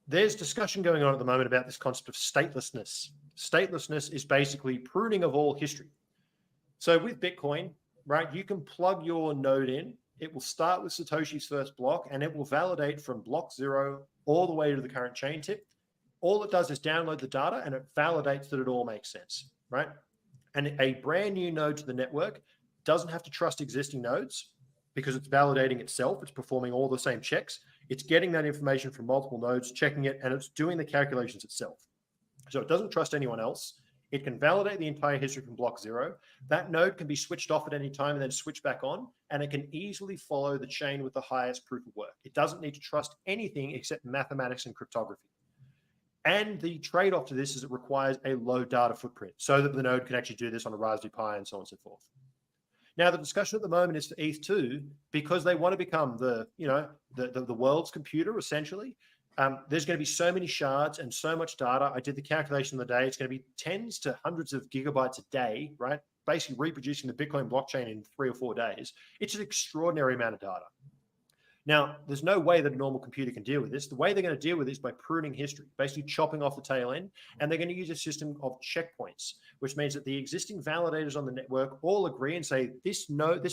There's discussion going on at the moment about this concept of statelessness. Statelessness is basically pruning of all history. So with Bitcoin, right, you can plug your node in. It will start with Satoshi's first block, and it will validate from block 0 all the way to the current chain tip. All it does is download the data, and it validates that it all makes sense, right? And a brand new node to the network doesn't have to trust existing nodes because it's validating itself. It's performing all the same checks. It's getting that information from multiple nodes, checking it, and it's doing the calculations itself. So it doesn't trust anyone else. It can validate the entire history from block 0. That node can be switched off at any time and then switch back on, and it can easily follow the chain with the highest proof of work. It doesn't need to trust anything except mathematics and cryptography. And the trade-off to this is it requires a low data footprint so that the node can actually do this on a Raspberry Pi and so on and so forth. Now, the discussion at the moment is for ETH2 because they want to become the world's computer, essentially. There's going to be so many shards and so much data. I did the calculation the other day. It's going to be tens to hundreds of gigabytes a day, right? Basically reproducing the Bitcoin blockchain in 3 or 4 days. It's an extraordinary amount of data. Now, there's no way that a normal computer can deal with this. The way they're going to deal with it is by pruning history, basically chopping off the tail end, and they're going to use a system of checkpoints, which means that the existing validators on the network all agree and say, this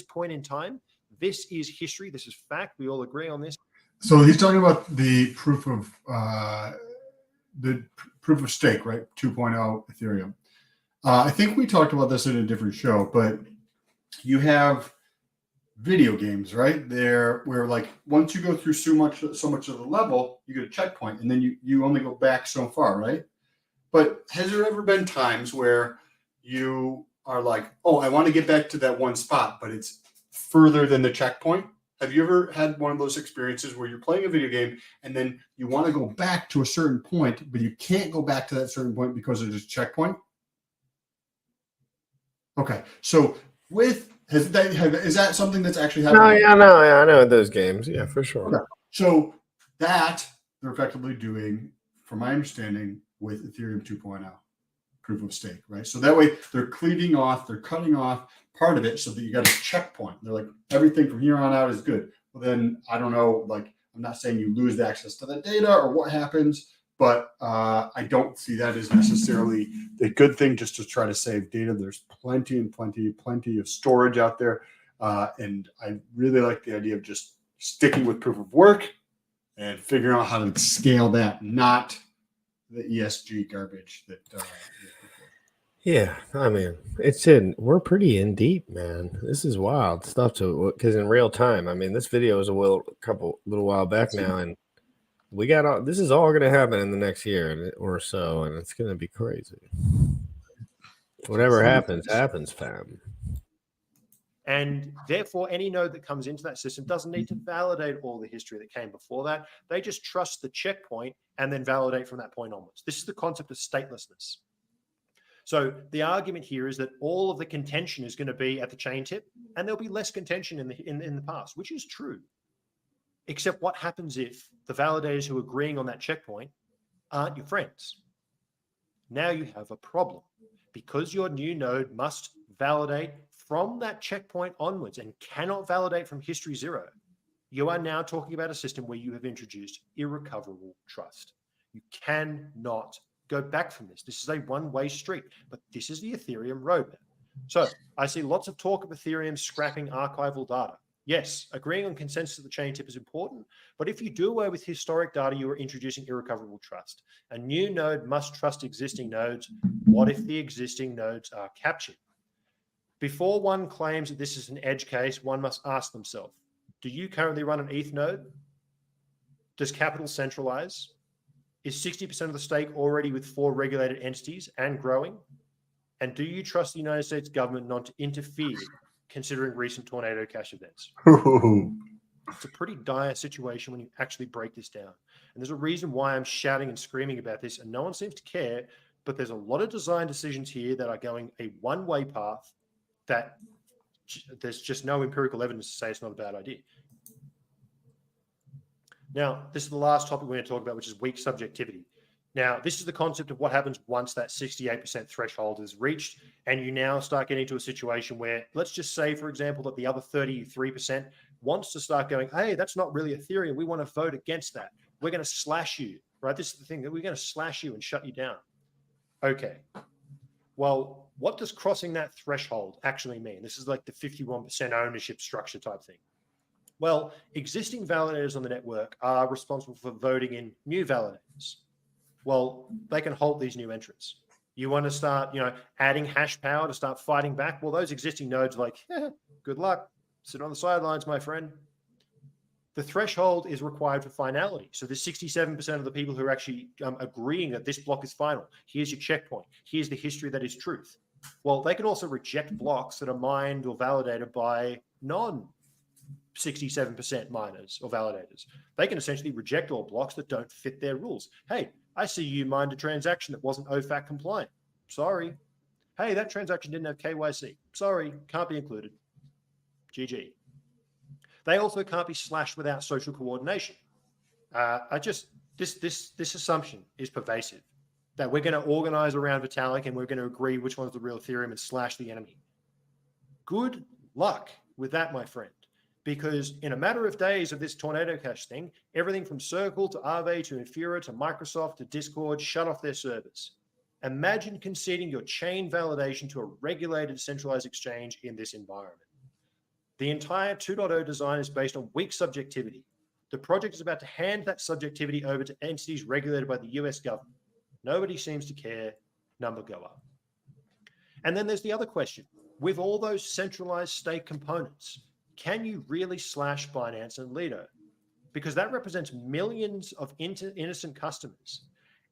point in time, this is history, this is fact, we all agree on this. So he's talking about the proof of stake, right? 2.0 Ethereum. I think we talked about this in a different show, but you have video games, right? There, where like once you go through so much of the level, you get a checkpoint, and then you only go back so far, right? But has there ever been times where you are like, oh, I want to get back to that one spot, but it's further than the checkpoint? Have you ever had one of those experiences where you're playing a video game and then you want to go back to a certain point, but you can't go back to that certain point because of this checkpoint? Okay, so is that something that's actually happening? I know those games. Yeah, for sure. Okay. So that they're effectively doing, from my understanding, with Ethereum 2.0 proof of stake, right? So that way they're cutting off part of it so that you got a checkpoint. They're like, everything from here on out is good. Well, then I don't know, like, I'm not saying you lose the access to that data or what happens, but I don't see that as necessarily a good thing just to try to save data. There's plenty of storage out there. And I really like the idea of just sticking with proof of work and figuring out how to scale that, not the ESG garbage that. Yeah, I mean, we're pretty in deep, man. This is wild stuff because in real time, I mean, this video is a little while back now, and we got this is all going to happen in the next year or so, and it's going to be crazy. Whatever happens, fam. And therefore, any node that comes into that system doesn't need to validate all the history that came before that. They just trust the checkpoint and then validate from that point onwards. This is the concept of statelessness. So the argument here is that all of the contention is going to be at the chain tip, and there'll be less contention in the past, which is true. Except what happens if the validators who are agreeing on that checkpoint aren't your friends? Now you have a problem because your new node must validate from that checkpoint onwards and cannot validate from history 0. You are now talking about a system where you have introduced irrecoverable trust. You cannot go back from this. This is a one-way street, but this is the Ethereum roadmap. So I see lots of talk of Ethereum scrapping archival data. Yes, agreeing on consensus of the chain tip is important, but if you do away with historic data, you are introducing irrecoverable trust. A new node must trust existing nodes. What if the existing nodes are captured? Before one claims that this is an edge case, one must ask themselves, do you currently run an ETH node? Does capital centralize? Is 60% of the stake already with 4 regulated entities and growing? And do you trust the United States government not to interfere, considering recent tornado cash events? It's a pretty dire situation when you actually break this down. And there's a reason why I'm shouting and screaming about this, and no one seems to care, but there's a lot of design decisions here that are going a one-way path that there's just no empirical evidence to say it's not a bad idea. Now, this is the last topic we're going to talk about, which is weak subjectivity. Now, this is the concept of what happens once that 68% threshold is reached, and you now start getting into a situation where, let's just say, for example, that the other 33% wants to start going, hey, that's not really Ethereum. We want to vote against that. We're going to slash you, right? This is the thing, that we're going to slash you and shut you down. Okay. Well, what does crossing that threshold actually mean? This is like the 51% ownership structure type thing. Well, existing validators on the network are responsible for voting in new validators. Well, they can halt these new entrants. You want to start, adding hash power to start fighting back? Well, those existing nodes are like, good luck. Sit on the sidelines, my friend. The threshold is required for finality. So there's 67% of the people who are actually agreeing that this block is final. Here's your checkpoint. Here's the history that is truth. Well, they can also reject blocks that are mined or validated by non-67% miners or validators. They can essentially reject all blocks that don't fit their rules. Hey, I see you mined a transaction that wasn't OFAC compliant. Sorry. Hey, that transaction didn't have KYC. Sorry, can't be included. GG. They also can't be slashed without social coordination. This assumption is pervasive, that we're going to organize around Vitalik and we're going to agree which one's the real Ethereum and slash the enemy. Good luck with that, my friend, because in a matter of days of this tornado cash thing, everything from Circle to Aave to Infura to Microsoft to Discord shut off their servers. Imagine conceding your chain validation to a regulated centralized exchange in this environment. The entire 2.0 design is based on weak subjectivity. The project is about to hand that subjectivity over to entities regulated by the US government. Nobody seems to care. Number go up. And then there's the other question. With all those centralized stake components, can you really slash Binance and Lido? Because that represents millions of innocent customers.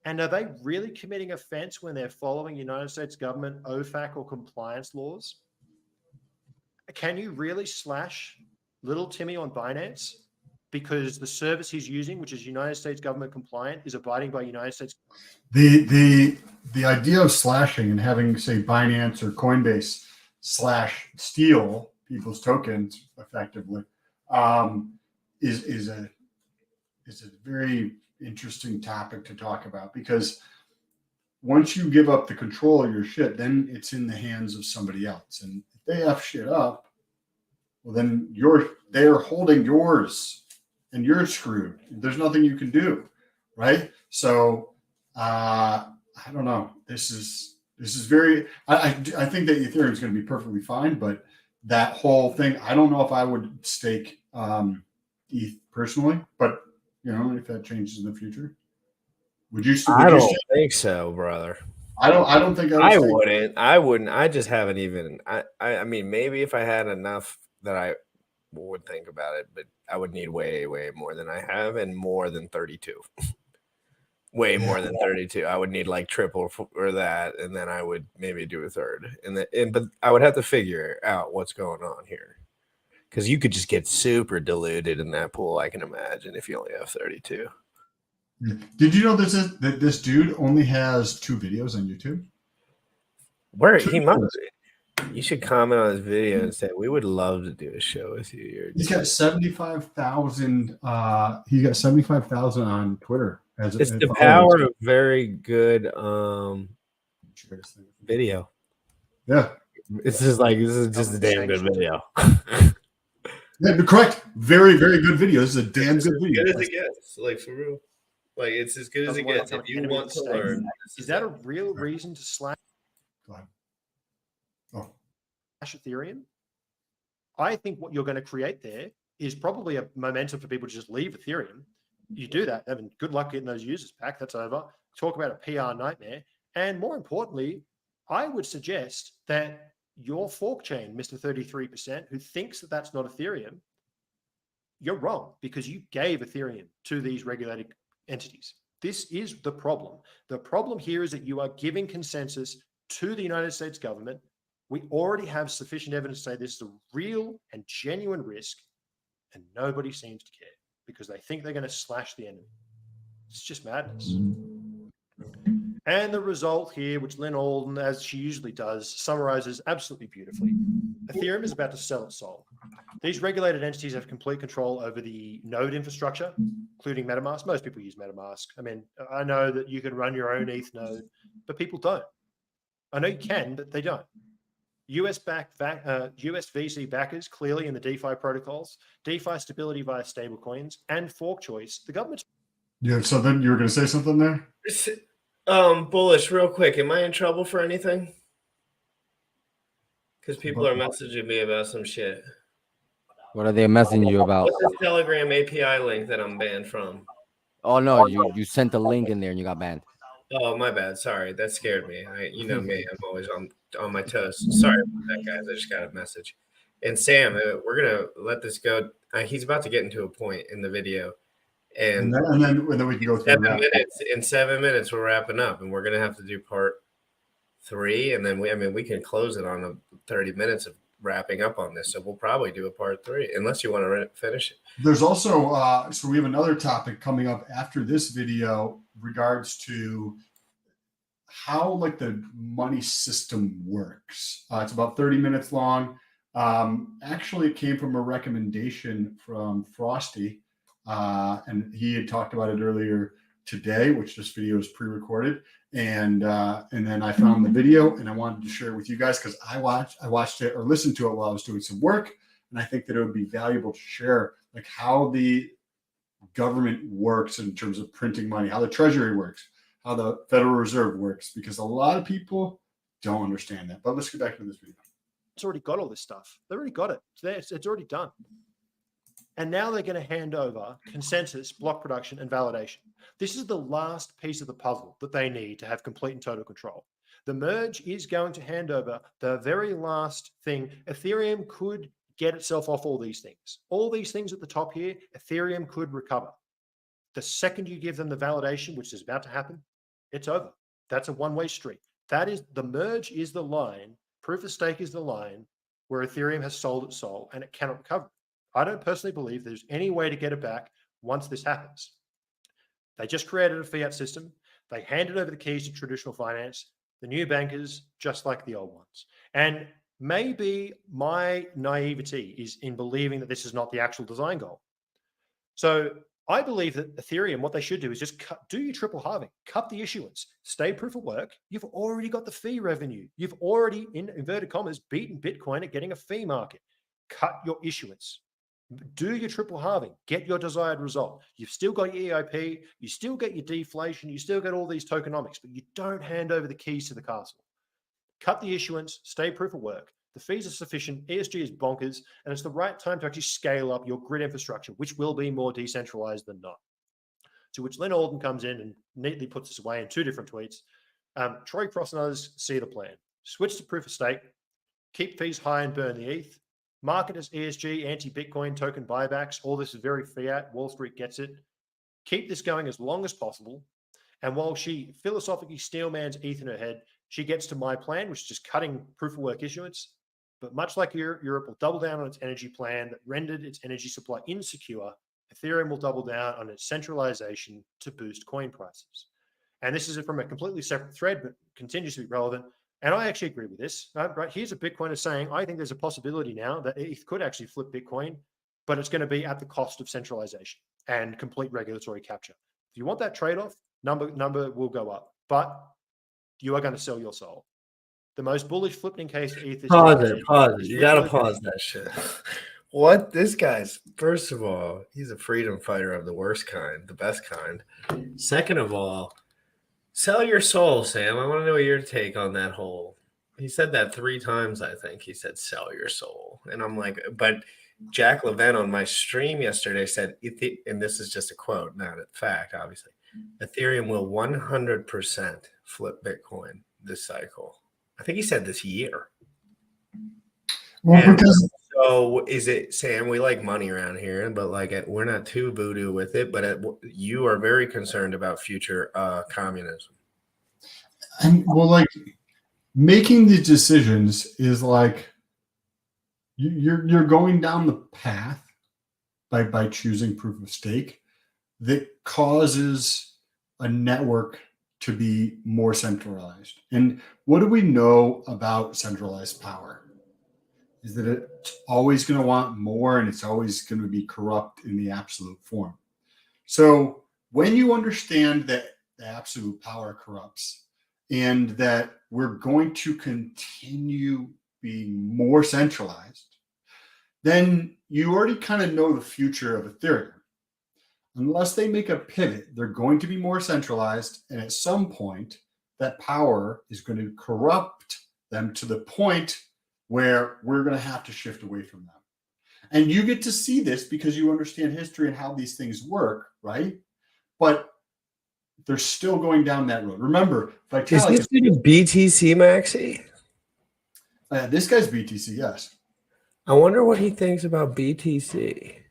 And are they really committing offense when they're following United States government OFAC or compliance laws? Can you really slash little Timmy on Binance because the service he's using, which is United States government compliant, is abiding by United States? The idea of slashing and having, say, Binance or Coinbase steal people's tokens effectively is a very interesting topic to talk about, because once you give up the control of your shit, then it's in the hands of somebody else. And if they F shit up, well, then they're holding yours and you're screwed. There's nothing you can do. Right. So I don't know. This is very, I think that Ethereum is going to be perfectly fine, but that whole thing, I don't know if I would stake ETH personally, but if that changes in the future, would you? I don't think so, brother. I don't think I wouldn't. I wouldn't. I just haven't even. I mean, maybe if I had enough that I would think about it, but I would need way, way more than I have, and more than 32. Way more than 32. I would need like triple or that, and then I would maybe do a third. But I would have to figure out what's going on here, because you could just get super diluted in that pool. I can imagine if you only have 32. Did you know that this dude only has 2 videos on YouTube? Where he must. You should comment on his video and say we would love to do a show with you. He's got 75,000. He got 75,000 on Twitter. It's the power of very good video. Yeah, this is just a damn good video. Yeah, correct. Very, very good video. This is a damn good video. As good as it gets, like for real. Like it's as good as it gets. If you want to learn, is that a real reason to slash? Go ahead. Oh, Ethereum? I think what you're going to create there is probably a momentum for people to just leave Ethereum. You do that, Evan. Good luck getting those users back. That's over. Talk about a PR nightmare. And more importantly, I would suggest that your fork chain, Mr. 33%, who thinks that that's not Ethereum, you're wrong because you gave Ethereum to these regulated entities. This is the problem. The problem here is that you are giving consensus to the United States government. We already have sufficient evidence to say this is a real and genuine risk, and nobody seems to care because they think they're going to slash the enemy. It's just madness. And the result here, which Lynn Alden, as she usually does, summarizes absolutely beautifully. Ethereum is about to sell its soul. These regulated entities have complete control over the node infrastructure, including MetaMask. Most people use MetaMask. I mean, I know that you can run your own ETH node, but people don't. I know you can, but they don't. US VC backers clearly in the DeFi protocols, DeFi stability via stablecoins, and fork choice. The government's Yeah. So then you were going to say something there? Bullish, real quick. Am I in trouble for anything? Because people are messaging me about some shit. What are they messaging you about? What's this Telegram API link that I'm banned from? Oh no, you sent a link in there and you got banned. Oh, my bad. Sorry, that scared me. You know me. I'm always on my toes. Sorry about that, guys. I just got a message. And Sam, we're gonna let this go. He's about to get into a point in the video, and then we can go through 7 minutes. In 7 minutes, we're wrapping up, and we're gonna have to do part 3, and then we can close it on 30 minutes of wrapping up on this. So we'll probably do a part 3, unless you want to finish it. There's also so we have another topic coming up after this video regards to how like the money system works. It's about 30 minutes long. Actually, it came from a recommendation from Frosty, and he had talked about it earlier today, which this video is pre-recorded. And then I found the video and I wanted to share it with you guys because I watched it or listened to it while I was doing some work. And I think that it would be valuable to share like how the government works in terms of printing money, how the Treasury works, how the Federal Reserve works, because a lot of people don't understand that. But let's get back to this video. It's already got all this stuff. They already got it. It's there. It's already done. And now they're going to hand over consensus, block production, and validation. This is the last piece of the puzzle that they need to have complete and total control. The merge is going to hand over the very last thing. Ethereum could get itself off all these things. All these things at the top here, Ethereum could recover. The second you give them the validation, which is about to happen, it's over. That's a one-way street. That is, the merge is the line, proof of stake is the line where Ethereum has sold its soul and it cannot recover. I don't personally believe there's any way to get it back once this happens. They just created a fiat system. They handed over the keys to traditional finance, the new bankers, just like the old ones. And maybe my naivety is in believing that this is not the actual design goal. So I believe that Ethereum, what they should do is just do your triple halving, cut the issuance, stay proof of work. You've already got the fee revenue. You've already, in inverted commas, beaten Bitcoin at getting a fee market. Cut your issuance. Do your triple halving, get your desired result. You've still got your EIP, you still get your deflation, you still get all these tokenomics, but you don't hand over the keys to the castle. Cut the issuance, stay proof of work. The fees are sufficient, ESG is bonkers, and it's the right time to actually scale up your grid infrastructure, which will be more decentralized than not. To which Lynn Alden comes in and neatly puts this away in 2 different tweets. Troy Cross and others see the plan. Switch to proof of stake, keep fees high and burn the ETH. Market as ESG, anti-Bitcoin token buybacks. All this is very fiat. Wall Street gets it. Keep this going as long as possible. And while she philosophically steelmans ETH in her head, she gets to my plan, which is just cutting proof of work issuance. But much like Europe will double down on its energy plan that rendered its energy supply insecure, Ethereum will double down on its centralization to boost coin prices. And this is from a completely separate thread, but continues to be relevant. And I actually agree with this. Right, here's a Bitcoiner saying, I think there's a possibility now that ETH could actually flip Bitcoin, but it's going to be at the cost of centralization and complete regulatory capture. If you want that trade-off, number will go up, but you are going to sell your soul. The most bullish flipping case ETH is pause it. You got to pause that shit. What? This guy's, first of all, he's a freedom fighter of the worst kind, the best kind. Second of all, sell your soul, Sam. I want to know your take on that whole. He said that 3 times, I think. He said, sell your soul. And I'm like, but Jack Levin on my stream yesterday said, and this is just a quote, not a fact, obviously, Ethereum will 100% flip Bitcoin this cycle. I think he said this year. Well, And because so is it, Sam? We like money around here, but like we're not too voodoo with it. But you are very concerned about future communism. and well, like making these decisions is like you're going down the path by choosing proof of stake that causes a network to be more centralized. And what do we know about centralized power? Is that it's always going to want more, and it's always going to be corrupt in the absolute form. So when you understand that the absolute power corrupts and that we're going to continue being more centralized, then you already kind of know the future of Ethereum. Unless they make a pivot, they're going to be more centralized. And at some point, that power is going to corrupt them to the point where we're going to have to shift away from them. And you get to see this because you understand history and how these things work, right? But they're still going down that road. Remember, Vitalik. Is this dude BTC Maxi? This guy's BTC, yes. I wonder what he thinks about BTC.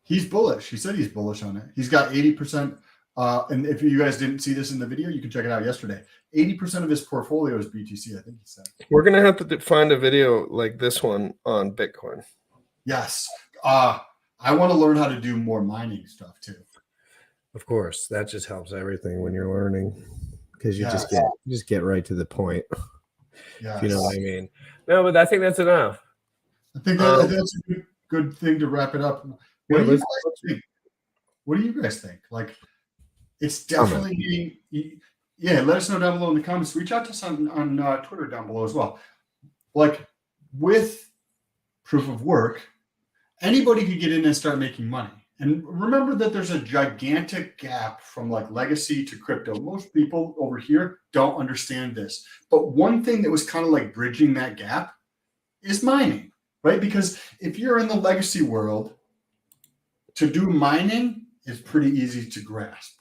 He's bullish. He said he's bullish on it. He's got 80%. And if you guys didn't see this in the video, you can check it out yesterday. 80% of his portfolio is BTC, I think he said. We're going to have to find a video like this one on Bitcoin. Yes. I want to learn how to do more mining stuff too. Of course, that just helps everything when you're learning because you just get right to the point. Yes. If you know what I mean. No, but I think that's enough. I think that's a good thing to wrap it up. What do you guys think? What do you guys think? Like, it's definitely being. Yeah, let us know down below in the comments. Reach out to us on Twitter down below as well. Like with proof of work, anybody could get in and start making money. And remember that there's a gigantic gap from like legacy to crypto. Most people over here don't understand this. But one thing that was kind of like bridging that gap is mining, right? Because if you're in the legacy world, to do mining is pretty easy to grasp,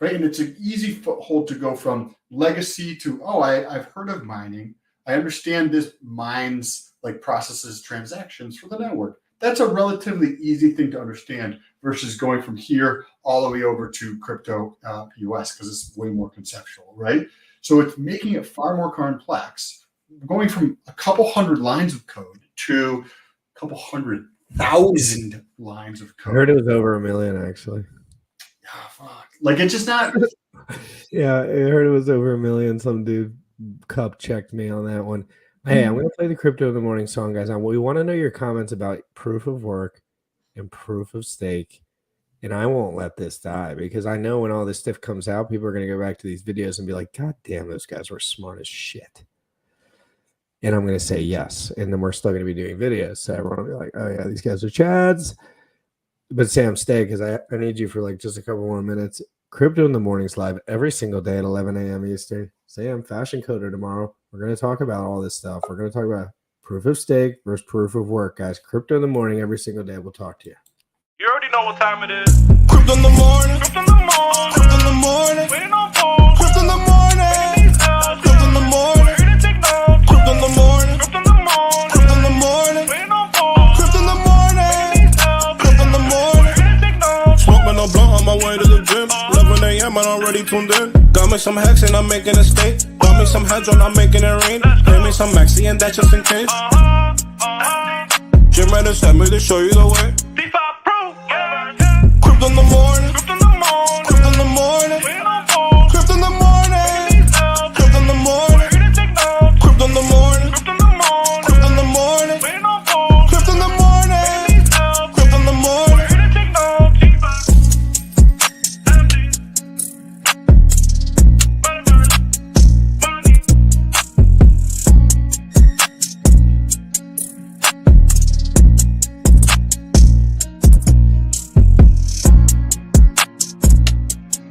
right? And it's an easy foothold to go from legacy to, I've heard of mining. I understand this mines, like processes transactions for the network. That's a relatively easy thing to understand versus going from here all the way over to crypto POS because it's way more conceptual, right? So it's making it far more complex, going from a couple hundred lines of code to a couple 100,000 lines of code. I heard it was over 1 million, actually. Yeah, fuck. Like, it's just not. Yeah, I heard it was over 1 million. Some dude cup checked me on that one. Hey, I'm going to play the Crypto in the Morning song, guys. We want to know your comments about proof of work and proof of stake. And I won't let this die because I know when all this stuff comes out, people are going to go back to these videos and be like, God damn, those guys were smart as shit. And I'm going to say yes. And then we're still going to be doing videos. So everyone will be like, oh, yeah, these guys are chads. But Sam, stay because I need you for like just a couple more minutes. Crypto in the Morning's live every single day at 11 a.m. Eastern. Sam, Fashion Coder tomorrow. We're going to talk about all this stuff. We're going to talk about proof of stake versus proof of work, guys. Crypto in the Morning every single day. We'll talk to you. You already know what time it is. Crypto in the morning. Crypto in the morning. Crypto in the morning. Waiting on phone. Crypto in the morning. Crypto in the morning. Ready to take notes. Crypto in the morning. Crypto in the morning. Crypto in the morning. Waiting on phone. Crypto in the morning. Crypto in the morning. Ready to take notes. Smoking a blunt on my way to the gym. 11 a.m. and I'm already tuned in. Got me some hacks and I'm making a stake. Got me some hedge on, I'm making it rain. Pay me some maxi and that's just in case. Jim Reddit sent me to show you the way.